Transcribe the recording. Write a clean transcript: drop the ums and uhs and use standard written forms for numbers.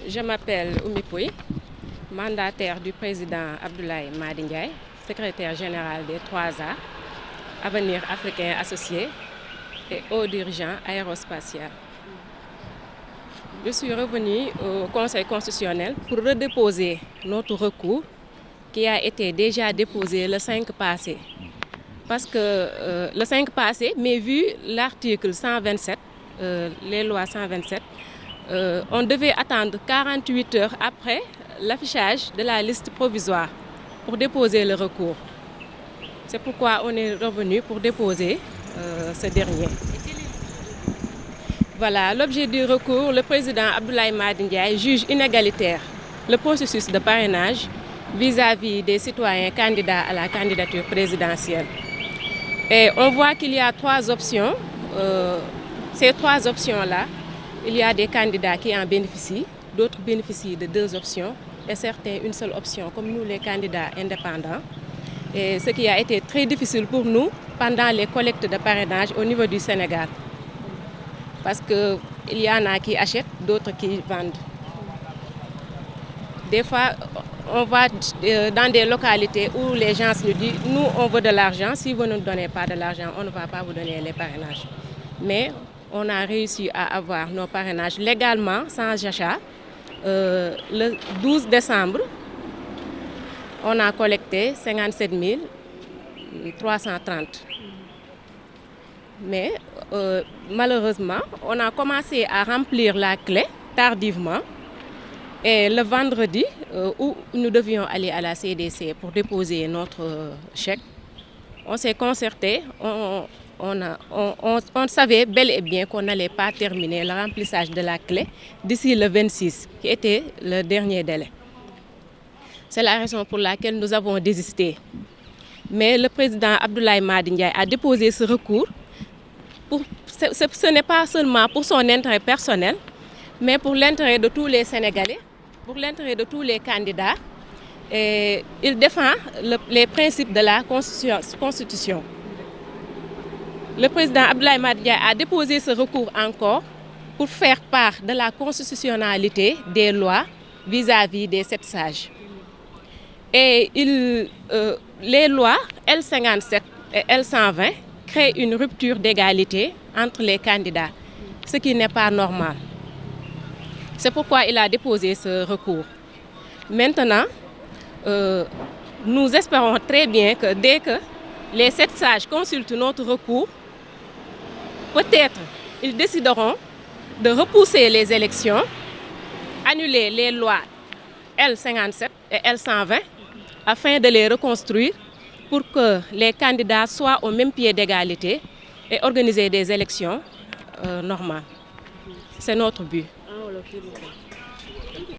Je m'appelle Oumy Pouye, mandataire du président Abdoulaye Mady Ndiaye, secrétaire général des 3A, Avenir Africain Associé et haut dirigeant aérospatial. Je suis revenue au Conseil constitutionnel pour redéposer notre recours qui a été déjà déposé le 5 passé. Parce que le 5 passé, mais vu l'article 127, les lois 127, on devait attendre 48 heures après l'affichage de la liste provisoire pour déposer le recours. C'est pourquoi on est revenu pour déposer ce dernier. Voilà, l'objet du recours, le président Abdoulaye Mady Ndiaye juge inégalitaire le processus de parrainage vis-à-vis des citoyens candidats à la candidature présidentielle. Et on voit qu'il y a trois options. Ces trois options-là, il y a des candidats qui en bénéficient, d'autres bénéficient de deux options et certains une seule option, comme nous les candidats indépendants. Et ce qui a été très difficile pour nous pendant les collectes de parrainage au niveau du Sénégal. Parce qu'il y en a qui achètent, d'autres qui vendent. Des fois, on va dans des localités où les gens nous disent « nous, on veut de l'argent, si vous ne nous donnez pas de l'argent, on ne va pas vous donner les parrainages ». Mais on a réussi à avoir nos parrainages légalement, sans achat. Le 12 décembre, on a collecté 57 330. Mais malheureusement, on a commencé à remplir la clé tardivement. Et le vendredi, où nous devions aller à la CDC pour déposer notre chèque, on s'est concerté, on savait bel et bien qu'on n'allait pas terminer le remplissage de la clé d'ici le 26, qui était le dernier délai. C'est la raison pour laquelle nous avons désisté. Mais le président Abdoulaye Mady Ndiaye a déposé ce recours. Ce n'est pas seulement pour son intérêt personnel, mais pour l'intérêt de tous les Sénégalais, pour l'intérêt de tous les candidats. Et il défend les principes de la Constitution. Le président Abdoulaye Mady Ndiaye a déposé ce recours encore pour faire part de la constitutionnalité des lois vis-à-vis des 7 sages. Et les lois L57 et L120 créent une rupture d'égalité entre les candidats, ce qui n'est pas normal. C'est pourquoi il a déposé ce recours. Maintenant, nous espérons très bien que dès que les 7 sages consultent notre recours, peut-être ils décideront de repousser les élections, annuler les lois L57 et L120 afin de les reconstruire pour que les candidats soient au même pied d'égalité et organiser des élections normales. C'est notre but.